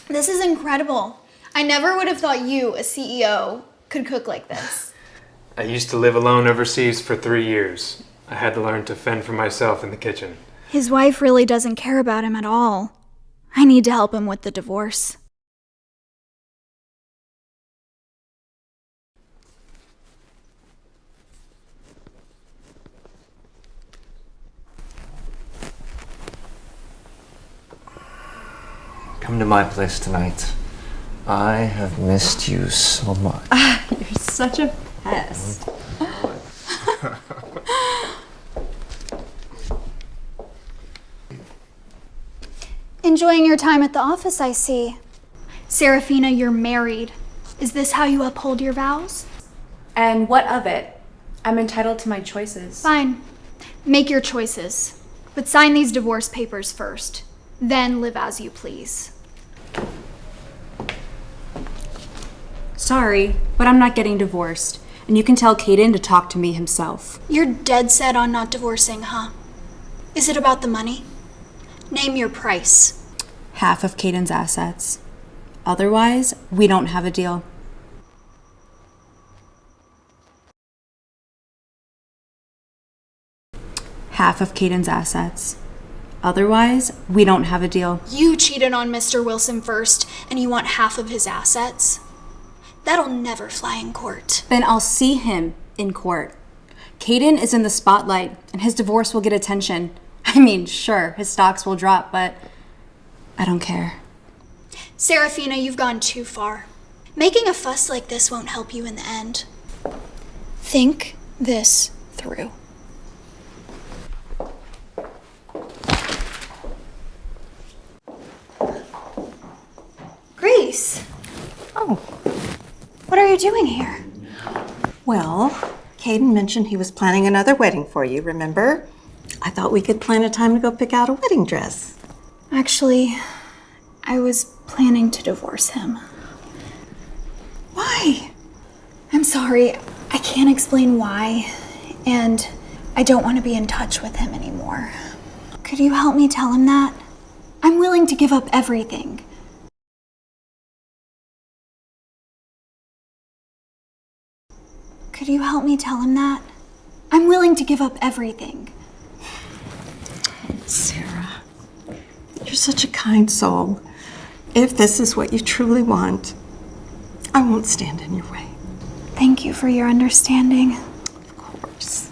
This is incredible. I never would have thought you, a CEO, could cook like this. I used to live alone overseas for 3 years. I had to learn to fend for myself in the kitchen. His wife really doesn't care about him at all. I need to help him with the divorce. Come to my place tonight. I have missed you so much. You're such a pest. Enjoying your time at the office, I see. Serafina, you're married. Is this how you uphold your vows? And what of it? I'm entitled to my choices. Fine. Make your choices. But sign these divorce papers first. Then live as you please. Sorry, but I'm not getting divorced. And you can tell Kayden to talk to me himself. You're dead set on not divorcing, huh? Is it about the money? Name your price. Half of Kayden's assets. Otherwise, we don't have a deal. Half of Kayden's assets. Otherwise, we don't have a deal. You cheated on Mr. Wilson first, and you want half of his assets? That'll never fly in court. Then I'll see him in court. Kayden is in the spotlight, and his divorce will get attention. I mean, sure, his stocks will drop, but I don't care. Serafina, you've gone too far. Making a fuss like this won't help you in the end. Think this through. Grace! Oh. What are you doing here? Well, Kayden mentioned he was planning another wedding for you, remember? I thought we could plan a time to go pick out a wedding dress. Actually, I was planning to divorce him. Why? I'm sorry, I can't explain why, and I don't want to be in touch with him anymore. Could you help me tell him that? I'm willing to give up everything. Could you help me tell him that? I'm willing to give up everything. Sara, you're such a kind soul. If this is what you truly want, I won't stand in your way. Thank you for your understanding. Of course.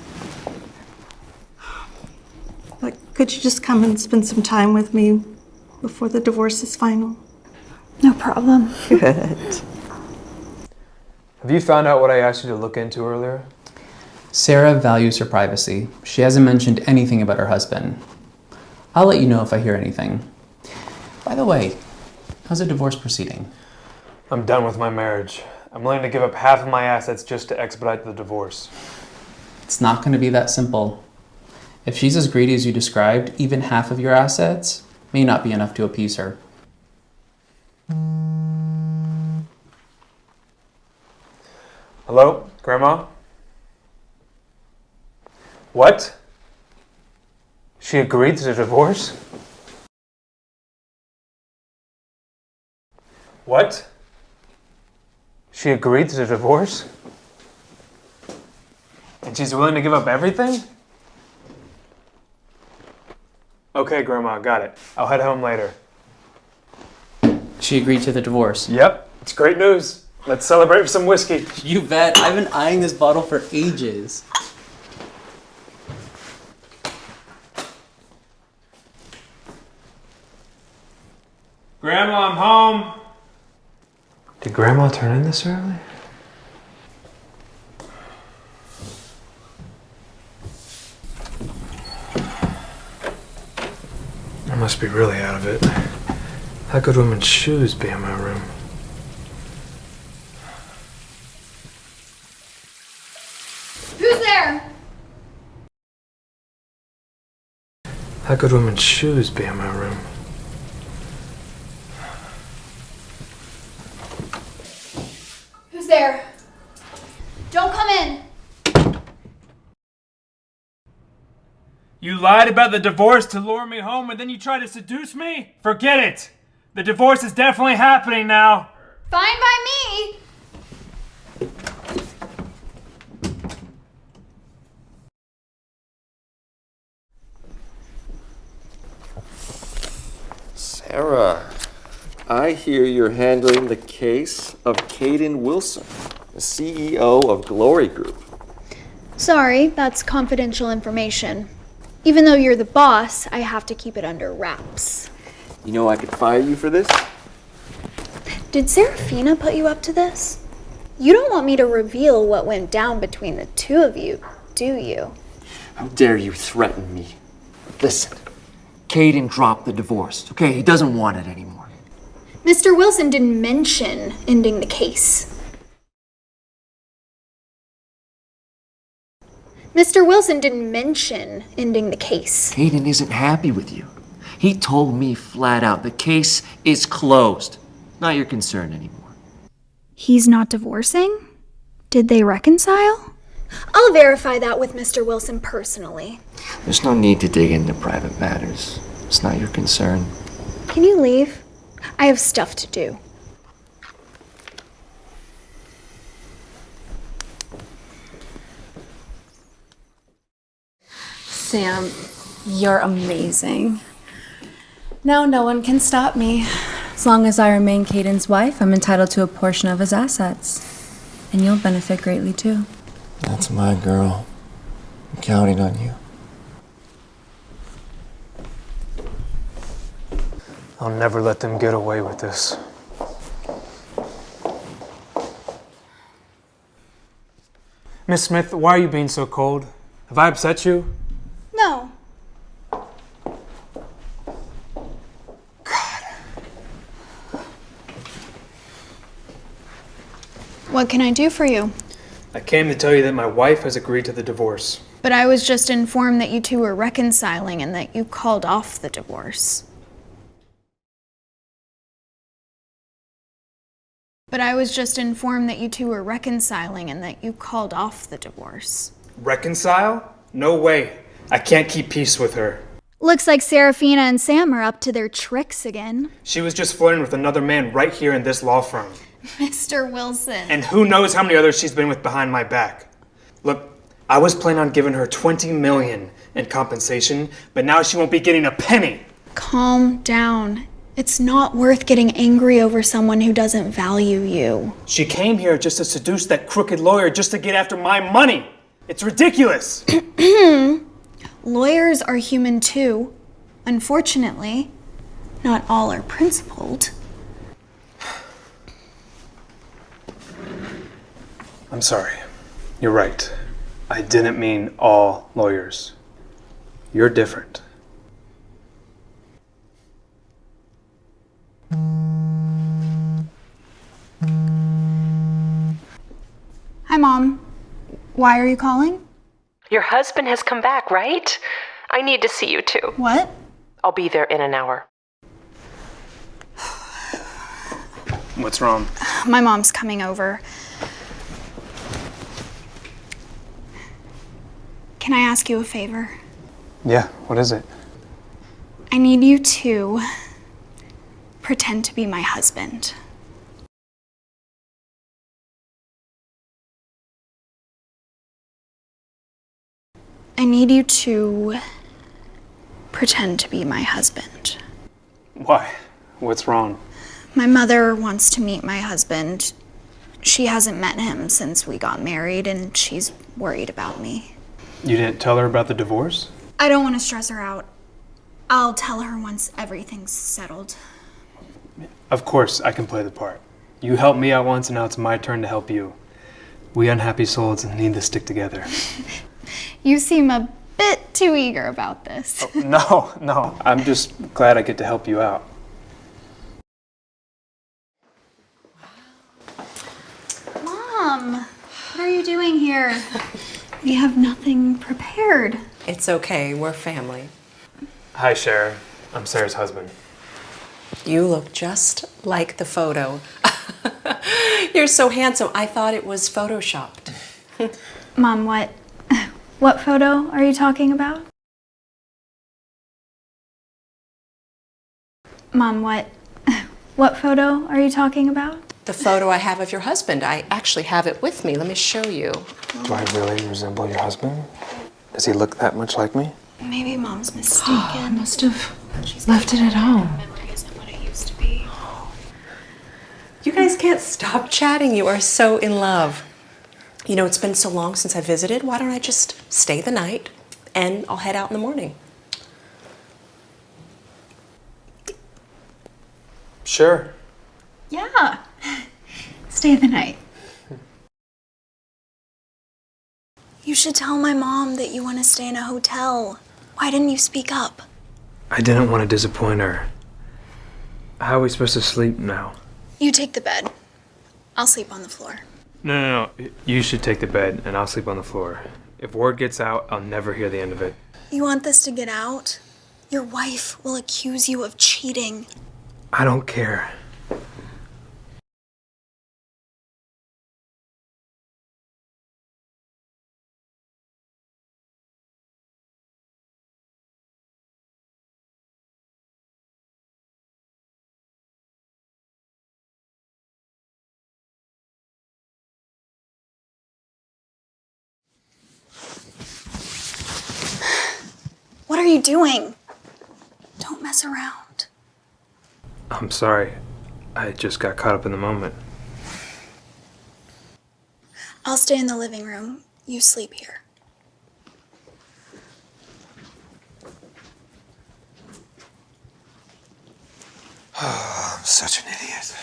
But could you just come and spend some time with me before the divorce is final? No problem. Good. Have you found out what I asked you to look into earlier? Sara values her privacy. She hasn't mentioned anything about her husband. I'll let you know if I hear anything. By the way, how's the divorce proceeding? I'm done with my marriage. I'm willing to give up half of my assets just to expedite the divorce. It's not going to be that simple. If she's as greedy as you described, even half of your assets may not be enough to appease her. Have you found out what I asked you to look into earlier? Sara values her privacy. She hasn't mentioned anything about her husband. I'll let you know if I hear anything. By the way, how's the divorce proceeding? I'm done with my marriage. I'm willing to give up half of my assets just to expedite the divorce. It's not going to be that simple. If she's as greedy as you described, even half of your assets may not be enough to appease her. Hello, Grandma? What? She agreed to the divorce? What? She agreed to the divorce? And she's willing to give up everything? Okay, Grandma, got it. I'll head home later. She agreed to the divorce. Yep, it's great news. Let's celebrate with some whiskey. You bet. I've been eyeing this bottle for ages. Grandma, I'm home. Did Grandma turn in this early? I must be really out of it. How could women's shoes be in my room? Who's there? How could women's shoes be in my room? Who's there? Don't come in. You lied about the divorce to lure me home and then you tried to seduce me? Forget it! The divorce is definitely happening now. Fine by me. Sara, I hear you're handling the case of Kayden Wilson, the CEO of Glory Group. Sorry, that's confidential information. Even though you're the boss, I have to keep it under wraps. You know I could fire you for this? Did Serafina put you up to this? You don't want me to reveal what went down between the two of you, do you? How dare you threaten me? Listen, Kayden dropped the divorce, okay? He doesn't want it anymore. Mr. Wilson didn't mention ending the case. Mr. Wilson didn't mention ending the case. Kayden isn't happy with you. He told me flat out the case is closed. Not your concern anymore. He's not divorcing? Did they reconcile? I'll verify that with Mr. Wilson personally. There's no need to dig into private matters. It's not your concern. Can you leave? I have stuff to do. Sam, you're amazing. Now no one can stop me. As long as I remain Kayden's wife, I'm entitled to a portion of his assets. And you'll benefit greatly too. That's my girl. I'm counting on you. I'll never let them get away with this. Miss Smith, why are you being so cold? Have I upset you? No. What can I do for you? I came to tell you that my wife has agreed to the divorce. But I was just informed that you two were reconciling and that you called off the divorce. Reconcile? No way. I can't keep peace with her. Looks like Serafina and Sam are up to their tricks again. She was just flirting with another man right here in this law firm. Mr. Wilson. And who knows how many others she's been with behind my back. Look, I was planning on giving her $20 million in compensation, but now she won't be getting a penny. Calm down. It's not worth getting angry over someone who doesn't value you. She came here just to seduce that crooked lawyer just to get after my money. It's ridiculous. Lawyers are human too. Unfortunately, not all are principled. I'm sorry. You're right. I didn't mean all lawyers. You're different. Hi, Mom. Why are you calling? Your husband has come back, right? I need to see you too. What? I'll be there in an hour. What's wrong? My mom's coming over. Can I ask you a favor? Yeah, what is it? I need you to pretend to be my husband. I need you to pretend to be my husband. Why? What's wrong? My mother wants to meet my husband. She hasn't met him since we got married, and she's worried about me. You didn't tell her about the divorce? I don't want to stress her out. I'll tell her once everything's settled. Of course, I can play the part. You helped me out once, and now it's my turn to help you. We unhappy souls need to stick together. You seem a bit too eager about this. Oh, no. I'm just glad I get to help you out. Mom, what are you doing here? We have nothing prepared. It's okay, we're family. Hi, Sara. I'm Sarah's husband. You look just like the photo. You're so handsome. I thought it was photoshopped. Mom, what photo are you talking about? Mom, what photo are you talking about? The photo I have of your husband. I actually have it with me. Let me show you. Do I really resemble your husband? Does he look that much like me? Maybe Mom's mistaken. I must have left it at home. Memory isn't what it used to be. You guys can't stop chatting. You are so in love. You know, it's been so long since I visited. Why don't I just stay the night and I'll head out in the morning? Sure. Yeah. Stay the night. You should tell my mom that you want to stay in a hotel. Why didn't you speak up? I didn't want to disappoint her. How are we supposed to sleep now? You take the bed. I'll sleep on the floor. No. You should take the bed and I'll sleep on the floor. If word gets out, I'll never hear the end of it. You want this to get out? Your wife will accuse you of cheating. I don't care. What are you doing? Don't mess around. I'm sorry. I just got caught up in the moment. I'll stay in the living room. You sleep here. Oh, I'm such an idiot.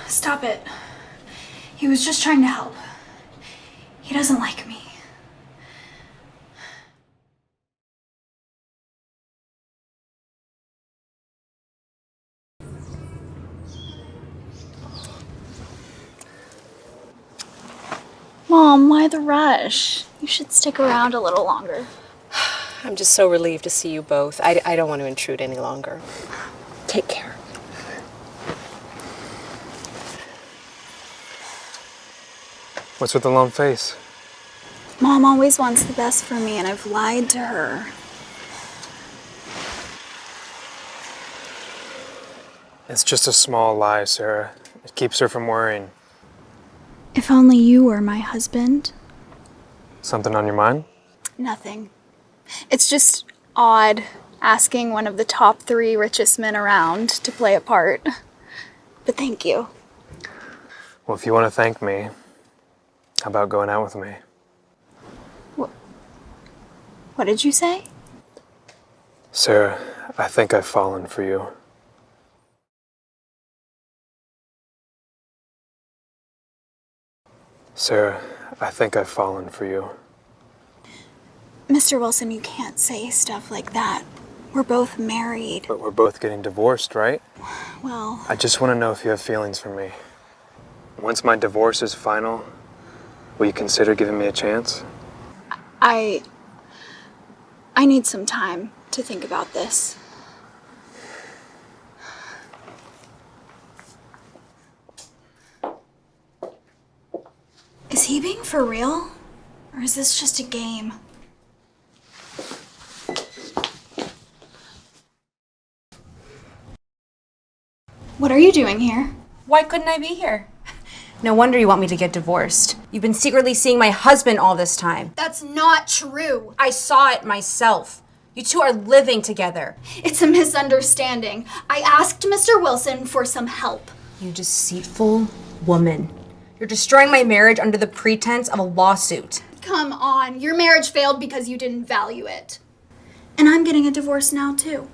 Stop it. He was just trying to help. He doesn't like me. Mom, why the rush? You should stick around a little longer. I'm just so relieved to see you both. I don't want to intrude any longer. Take care. What's with the long face? Mom always wants the best for me, and I've lied to her. It's just a small lie, Sara. It keeps her from worrying. If only you were my husband. Something on your mind? Nothing. It's just odd asking one of the top 3 richest men around to play a part. But thank you. Well, if you want to thank me, how about going out with me? What did you say? Sara, I think I've fallen for you. Sara, I think I've fallen for you. Mr. Wilson, you can't say stuff like that. We're both married. But we're both getting divorced, right? Well, I just want to know if you have feelings for me. Once my divorce is final, will you consider giving me a chance? I need some time to think about this. Is he being for real? Or is this just a game? What are you doing here? Why couldn't I be here? No wonder you want me to get divorced. You've been secretly seeing my husband all this time. That's not true. I saw it myself. You two are living together. It's a misunderstanding. I asked Mr. Wilson for some help. You deceitful woman. You're destroying my marriage under the pretense of a lawsuit. Come on, your marriage failed because you didn't value it. And I'm getting a divorce now, too.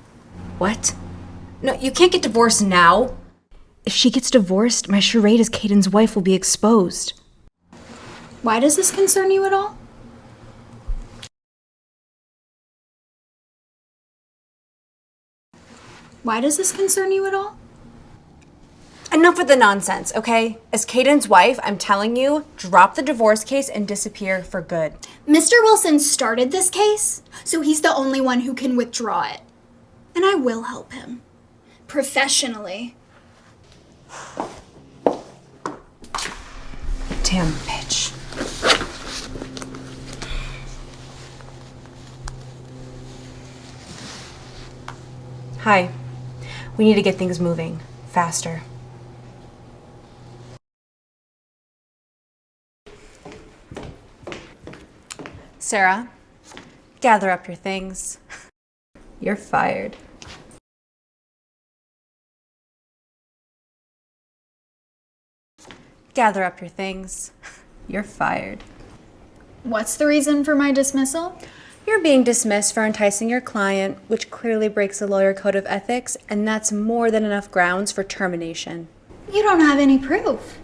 What? No, you can't get divorced now. If she gets divorced, my charade as Kayden's wife will be exposed. Why does this concern you at all? Why does this concern you at all? Enough with the nonsense, okay? As Kayden's wife, I'm telling you, drop the divorce case and disappear for good. Mr. Wilson started this case, so he's the only one who can withdraw it. And I will help him. Professionally. Damn bitch. Hi. We need to get things moving. Faster. Sara, gather up your things. You're fired. Gather up your things. You're fired. What's the reason for my dismissal? You're being dismissed for enticing your client, which clearly breaks the lawyer code of ethics, and that's more than enough grounds for termination. You don't have any proof.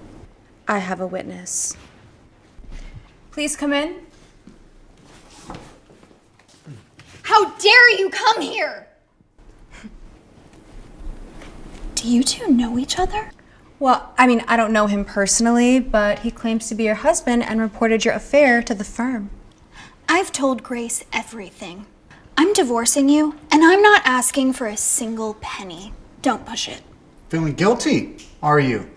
I have a witness. Please come in. How dare you come here? Do you two know each other? Well, I don't know him personally, but he claims to be your husband and reported your affair to the firm. I've told Grace everything. I'm divorcing you, and I'm not asking for a single penny. Don't push it. Feeling guilty, are you?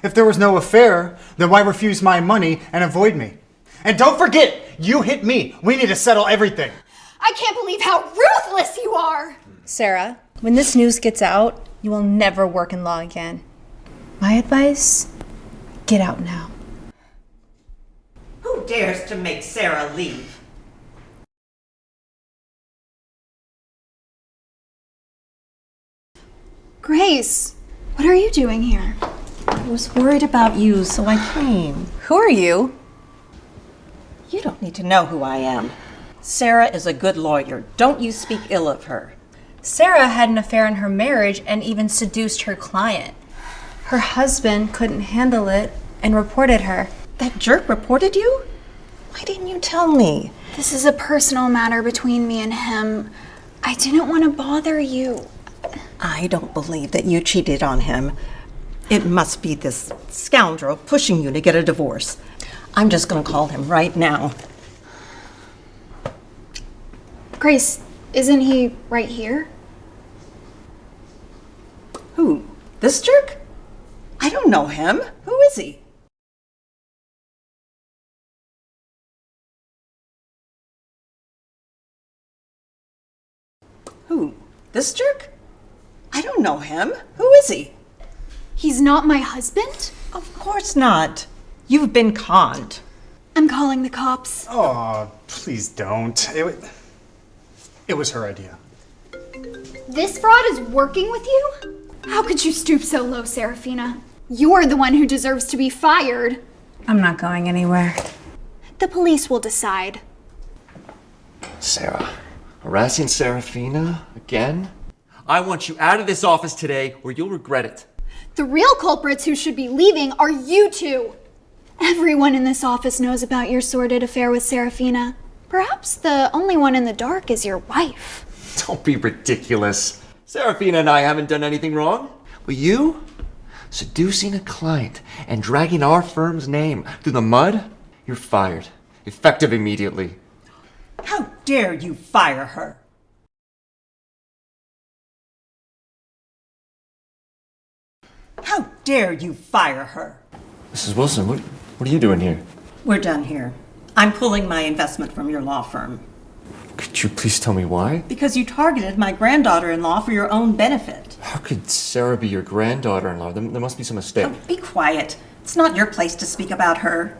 If there was no affair, then why refuse my money and avoid me? And don't forget, you hit me. We need to settle everything. I can't believe how ruthless you are! Sara, when this news gets out, you will never work in law again. My advice, get out now. Who dares to make Sara leave? Grace, what are you doing here? I was worried about you, so I came. Who are you? You don't need to know who I am. Sara is a good lawyer. Don't you speak ill of her. Sara had an affair in her marriage and even seduced her client. Her husband couldn't handle it and reported her. That jerk reported you? Why didn't you tell me? This is a personal matter between me and him. I didn't want to bother you. I don't believe that you cheated on him. It must be this scoundrel pushing you to get a divorce. I'm just going to call him right now. Grace, isn't he right here? Who? This jerk? I don't know him. Who is he? Who? This jerk? I don't know him. Who is he? He's not my husband? Of course not. You've been conned. I'm calling the cops. Oh, please don't. It was her idea. This fraud is working with you? How could you stoop so low, Serafina? You're the one who deserves to be fired. I'm not going anywhere. The police will decide. Sara, harassing Serafina again? I want you out of this office today or you'll regret it. The real culprits who should be leaving are you two. Everyone in this office knows about your sordid affair with Serafina. Perhaps the only one in the dark is your wife. Don't be ridiculous. Serafina and I haven't done anything wrong. But you? Seducing a client and dragging our firm's name through the mud? You're fired. Effective immediately. How dare you fire her? How dare you fire her? Mrs. Wilson, what are you doing here? We're done here. I'm pulling my investment from your law firm. Could you please tell me why? Because you targeted my granddaughter-in-law for your own benefit. How could Sara be your granddaughter-in-law? There must be some mistake. Oh, be quiet. It's not your place to speak about her.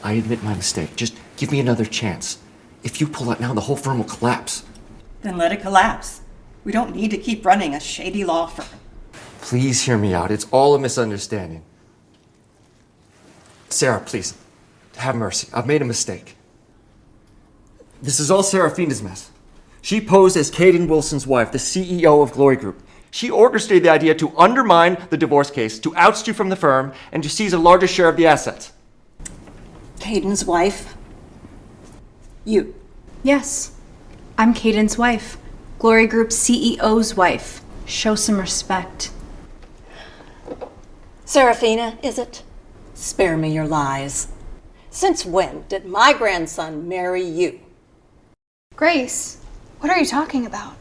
I admit my mistake. Just give me another chance. If you pull out now, the whole firm will collapse. Then let it collapse. We don't need to keep running a shady law firm. Please hear me out. It's all a misunderstanding. Sara, please, have mercy. I've made a mistake. This is all Serafina's mess. She posed as Kayden Wilson's wife, the CEO of Glory Group. She orchestrated the idea to undermine the divorce case, to oust you from the firm, and to seize a larger share of the assets. Kayden's wife? You? Yes. I'm Kayden's wife. Glory Group's CEO's wife. Show some respect. Serafina, is it? Spare me your lies. Since when did my grandson marry you? Grace, what are you talking about?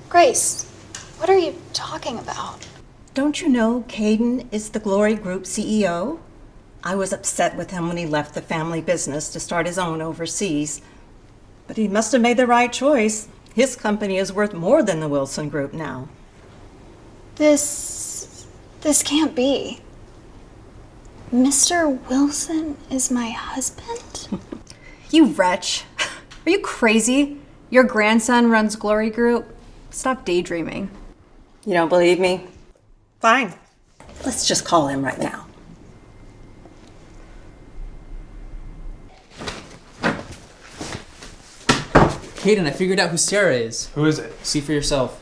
Grace, what are you talking about? Don't you know Kayden is the Glory Group CEO? I was upset with him when he left the family business to start his own overseas. But he must have made the right choice. His company is worth more than the Wilson Group now. This can't be. Mr. Wilson is my husband? You wretch. Are you crazy? Your grandson runs Glory Group? Stop daydreaming. You don't believe me? Fine. Let's just call him right now. Kayden, I figured out who Sara is. Who is it? See for yourself.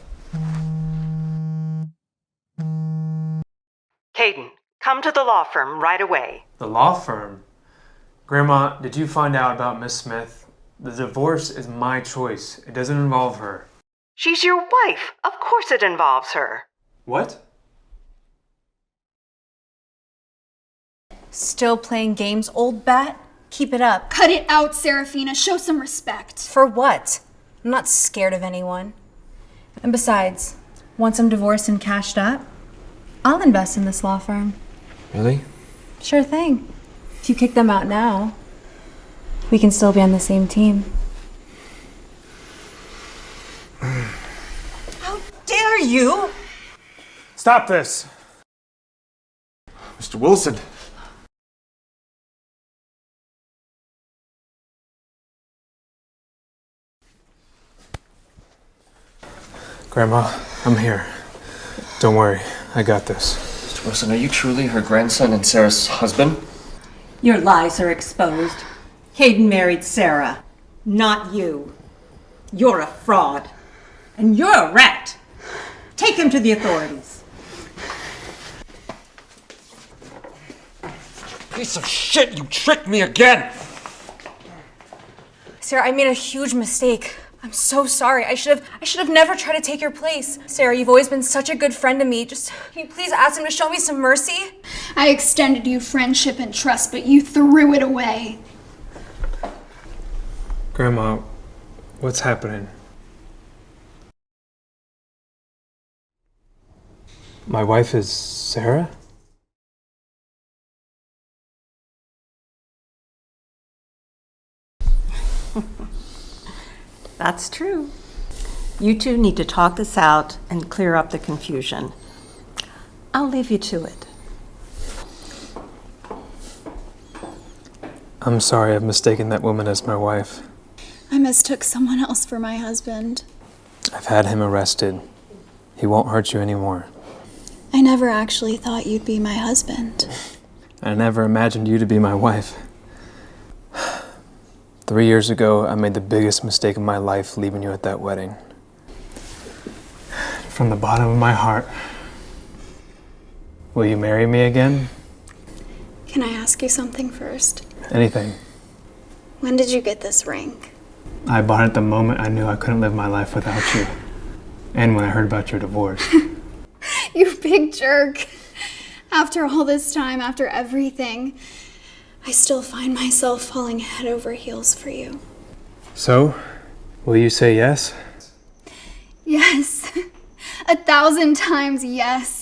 Kayden, come to the law firm right away. The law firm? Grandma, did you find out about Miss Smith? The divorce is my choice. It doesn't involve her. She's your wife. Of course it involves her. What? Still playing games, old bat? Keep it up. Cut it out, Serafina. Show some respect. For what? I'm not scared of anyone. And besides, once I'm divorced and cashed up, I'll invest in this law firm. Really? Sure thing. If you kick them out now, we can still be on the same team. How dare you? Stop this! Mr. Wilson. Grandma, I'm here. Don't worry, I got this. Mr. Wilson, are you truly her grandson and Sara's husband? Your lies are exposed. Kayden married Sara, not you. You're a fraud. And you're a rat. Take him to the authorities. Piece of shit, you tricked me again! Sara, I made a huge mistake. I'm so sorry. I should have never tried to take your place. Sara, you've always been such a good friend to me. Just, can you please ask him to show me some mercy? I extended you friendship and trust, but you threw it away. Grandma, what's happening? My wife is Sara? That's true. You two need to talk this out and clear up the confusion. I'll leave you to it. I'm sorry I've mistaken that woman as my wife. I mistook someone else for my husband. I've had him arrested. He won't hurt you anymore. I never actually thought you'd be my husband. I never imagined you to be my wife. 3 years ago, I made the biggest mistake of my life leaving you at that wedding. From the bottom of my heart, will you marry me again? Can I ask you something first? Anything. When did you get this ring? I bought it the moment I knew I couldn't live my life without you. And when I heard about your divorce. You big jerk. After all this time, after everything, I still find myself falling head over heels for you. So, will you say yes? Yes. 1,000 times yes.